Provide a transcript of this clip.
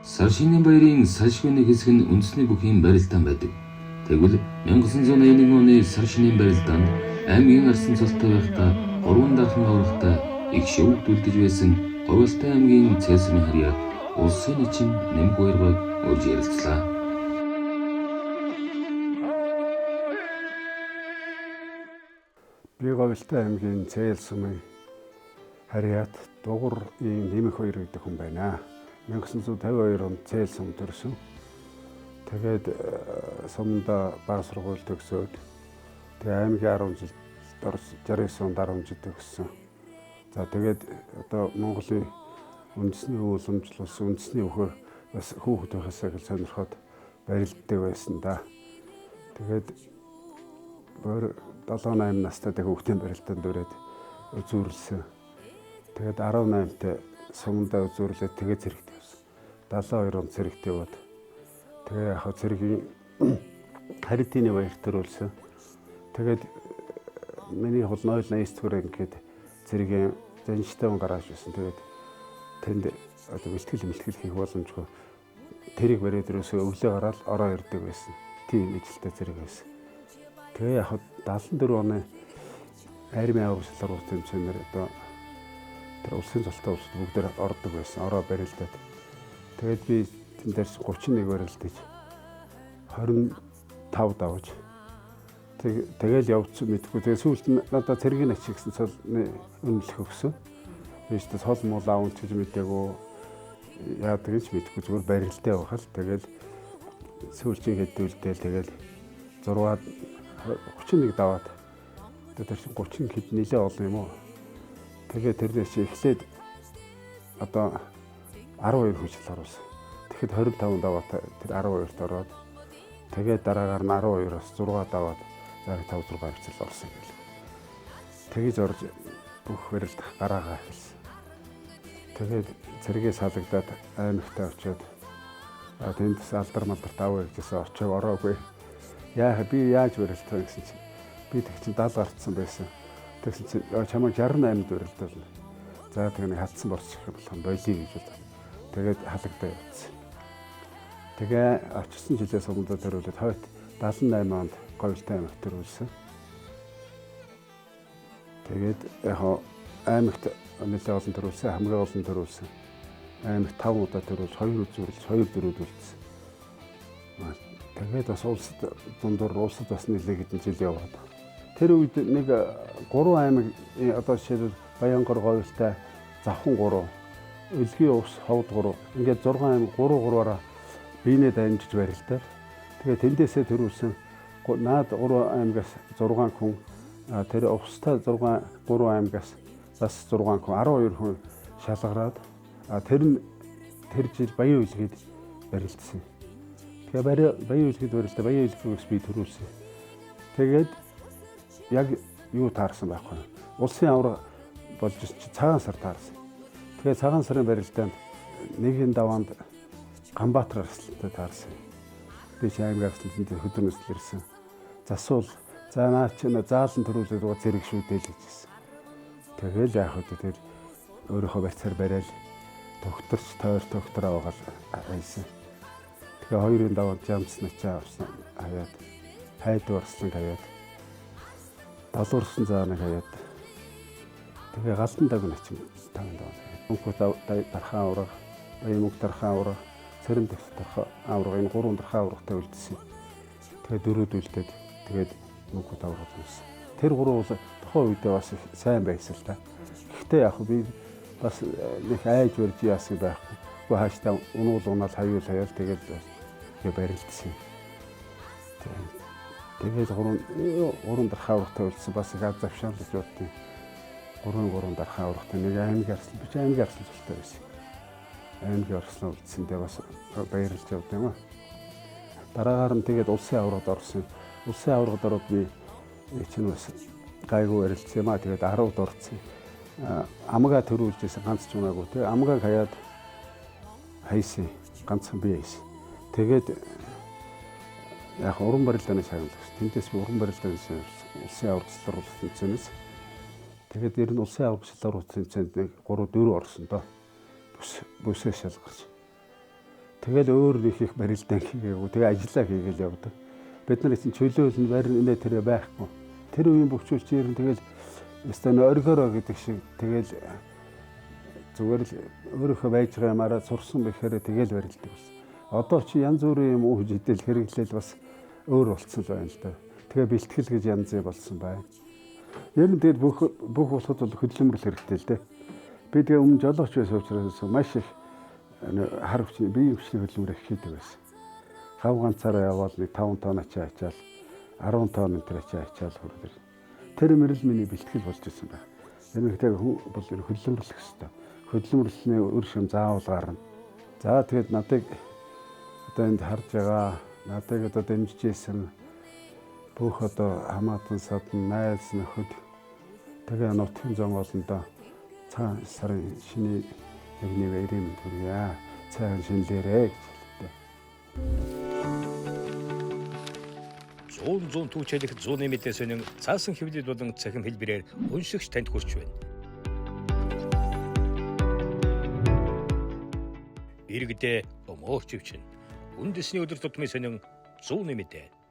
Сар шинийн баярын салшгүй нэг хэсэг нь үндэсний бүхийн барилдаан байдаг. Тэгвэл 1981 оны сар шинийн барилдаанд аймгийн арсан цолтой байхдаа 3 дархан аврагтай их шивгд үлдэж байсан Говьалтай аймгийн цэсрийн харьяа улсын нэгэн нэмэх баяргаг урьж ярилцлаа. Би Говьалтай аймгийн цэсрийн харьяат дугуйр нэмэх баяр гэдэг хүн байна. 1952 онд цээл сум төрсөн. Тэгээд сумда бага сургууль төгсөөд тэгээ аймгийн 10 жил 69 онд 10 жил төгссөн. За тэгээд одоо Монголын үндэсний уламжлалс үндэсний өхөр бас хүүхэд байхасаа гэж сонирхоод барилддаг байсан да. Тэгээд 7-8 настай хүүхдийн барилдаанд өрөөд үзүүрлсэн. Тэгээд 18-т сумдаа үзүүрлээд тэгээд зэрэгтэй болсон. 72 онд зэрэгтэй бод. Тэгээ яг зэргийн харитины баяр төрүүлсэн. Тэгээд миний хол 089 дугаар ингээд зэргийн занштай гараж байсан. Тэгээд тэнд одоо бэлтгэл хийх боломжгүй. Тэрийг бариад өрөөсөө өглөө гараад ороо ирдэг байсан. Тийм ижлтэй зэрэг байсан. Тэгээ яг 74 оны армийн аврагчлаар урт тэмцээнээр одоо тэр улсын цолтой улсад бүгдээр ордог байсан. Ороо барилдаад. Тэгээд би тэндээс 31 барилдаж 25 давж тэгэл явцсан мэдгүй. Тэгээ сүүлд нь надад цэргийн ачиг гэсэн цолны үнэлэх өгсөн. Би ч цол мол аавч гэж мэдээгүй яадаг гэж мэдгүй зүгээр барилдаа байхал тэгэл сүүлчийн хэдүүлдэл тэгэл 31 даваад тэр 30 хэд нэлээ олон юм уу. Тэгээ тэрнээс эхлээд одоо 12 хүчил оруулсан. Тэгэхэд 25 даваад тэр 12-т ороод тэгээд дараагаар нь 12-оос 6 даваад 5 6 хүчил орсон гэл. Тэгэж орж бүх барилд гараагаа хэлсэн. Тэгээд цэргээс салагдаад аймагтаа очиод тэндээс алдар малдарт авъя гэжсэн очиод ороогүй. Би яаж барилдаа гэсэн чинь би тэг чинь 70 гарцсан байсан. Тэгсэн чинь чамайг 68-д барилдуулна. За тэгээд хатсан борчих болох болий гэж бол. Тэгээд халагдаа явуулсан. Тэгээ очсон жилээс өмнө төрүүлээд хойд 78 онд Говьалтай аймагт төрүүлсэн. Тэгээд яг аймагт нэлээд олон төрүүлсэн, хамгийн олон төрүүлсэн. Аймагт 5 удаа төрүүлж, 2 үзүүлж, 2 дөрөвдүүлсэн. Тэгээд бас улсад дундуур улсад бас нэлээд хэдэн жил яваад. Тэр үед нэг 3 аймаг одоо жишээлбэл Баянгор, Говьалтай, Завхан 3, Өлгийн ус, Ховд 3 ингээд 6 аймаг 3-3-аараа биенээ дамжиж барилдаад тэгээ тэндээсээ төрүүлсэн наад 3 аймагаас 6 хүн тэр устай 3 аймагаас бас 6 хүн 12 хүн шалгараад тэр жил Баян Үлгэд барилдсан. Тэгээ Баян Үлгэд барилдаа Баян Үлгээс би төрүүлсэн. Тэгээд яг юу таарсан байхгүй. Улсын авраг болж чи цагаан сар таарсан. Тэгээ цагаан сарын барилдаанд нэгэн даваанд Ганбаатар арслантай таарсан. Би аймаг арсланд хөдөлмөс ирсэн. Засуул за наа чи заалан төрүүлээд уг зэрэг шүүдэл гэжсэн. Тэгэл яах вэ тэгэл өөрийнхөө барьцаар барайл докторч доктороо байгаа байсан. Тэгээ хоёрын даваанд жамс начаа авсан хаяад хайдуу арслан хаяад далуурсан зааныг хаяад тэгээ галдан даг начин таван даваа. Мөнхөд дархан авраг, баян мөнх дархан авраг, цэрэн дархан авраг энэ 3 дархан аврагтай үлдсэн. Тэгээ дөрөвдүүлээд тэгээд мөнхөд авраг болсон. Тэр 3 бол тухайн үедээ бас сайн байсан л та. Гэхдээ яг би бас нэг айж барьж яасан байхгүй. Гэхдээ хааштай унаал хавьяал тэгээд барилдсан. Тэгээд 3 дархан аврагтай үлдсэн бас их аз завшаалж бодсон. 3 дархан аврагтай нэг аймгийн арслан биш аймгийн арслан цолтой байсан. Аймгийн арслан үлдсэндээ бас баярлж явд юм аа. Дараагаар нь тэгээд улсын аврагад орсон. Улсын аврагад ороод би чинь бас гайгүй барилдсан юм аа. Тэгээд 10-д орсон. Амгаа төрүүлжсэн ганц ч унаагүй те. Амгааг хаяад хайсан. Ганцхан би хайсан. Тэгээд яг уран барилдааны шагналж. Тэндээс би уран барилдааны улсын аврагчлаар үлдсэнээс тэгээд ер нь улсын аврагчлаар утсан тэмцээнд нэг 3-4 орсон доо. Бүсээ шалгарч. Тэгэл өөр их барилдаан хийгээгүй. Тэгээ ажиллаа хийгээл явдаг. Бид нар чинь чөлөөл нь барь тэр байхгүй. Тэр үеийн бөхчүүлч ер нь тэгэл өстөн оргороо гэдэг шиг тэгэл зүгээр л өөрийнхөө байж байгаа юмараа сурсан бэхээр тэгэл барилдаг байсан. Одоо чи янз бүрийн юм уу жидэл хэрэглэл бас өөр болцсон л байна л да. Тэгээ бэлтгэл гэж янз бүр болсон байна. Ер нь тэгэл бүх улсад бол хөдөлмөрлөх хэрэгтэй л дээ. Би тэгээ өмнө жолооч байсан учраас маш их хар хүчний биеийн хүчний хөдөлмөр хийдэг байсан. Хав ганцаараа явбал нэг 5 тонн ачаа ачаал 10 тонн энэ ачаа ачаал хүрдэг. Тэр мөрөл миний бэлтгэл болж ирсэн байна. Энэ ихтэй хүн бол хөдөлмөрлөх хэрэгтэй. Хөдөлмөрлөсний үр шим заавал гарна. За тэгээд надыг одоо энд харж байгаа, надыг одоо дэмжижсэн бүх одоо хамаатан садан найз нөхөд тэгээ нутгийн зам болондоо цагаан сарын шиний нэгний баярын төргийа цагаан шинлээрээ гэж хэлдэг. 100 түүчэлэх 100 мэдээс өнөн цаасан хэвлэл болон цахим хэлбэрээр уншигч танд хүрч байна. Иргэдээ өмөөч өвчин. Үндэсний өдөр тутмын сонин 100 мэдээ.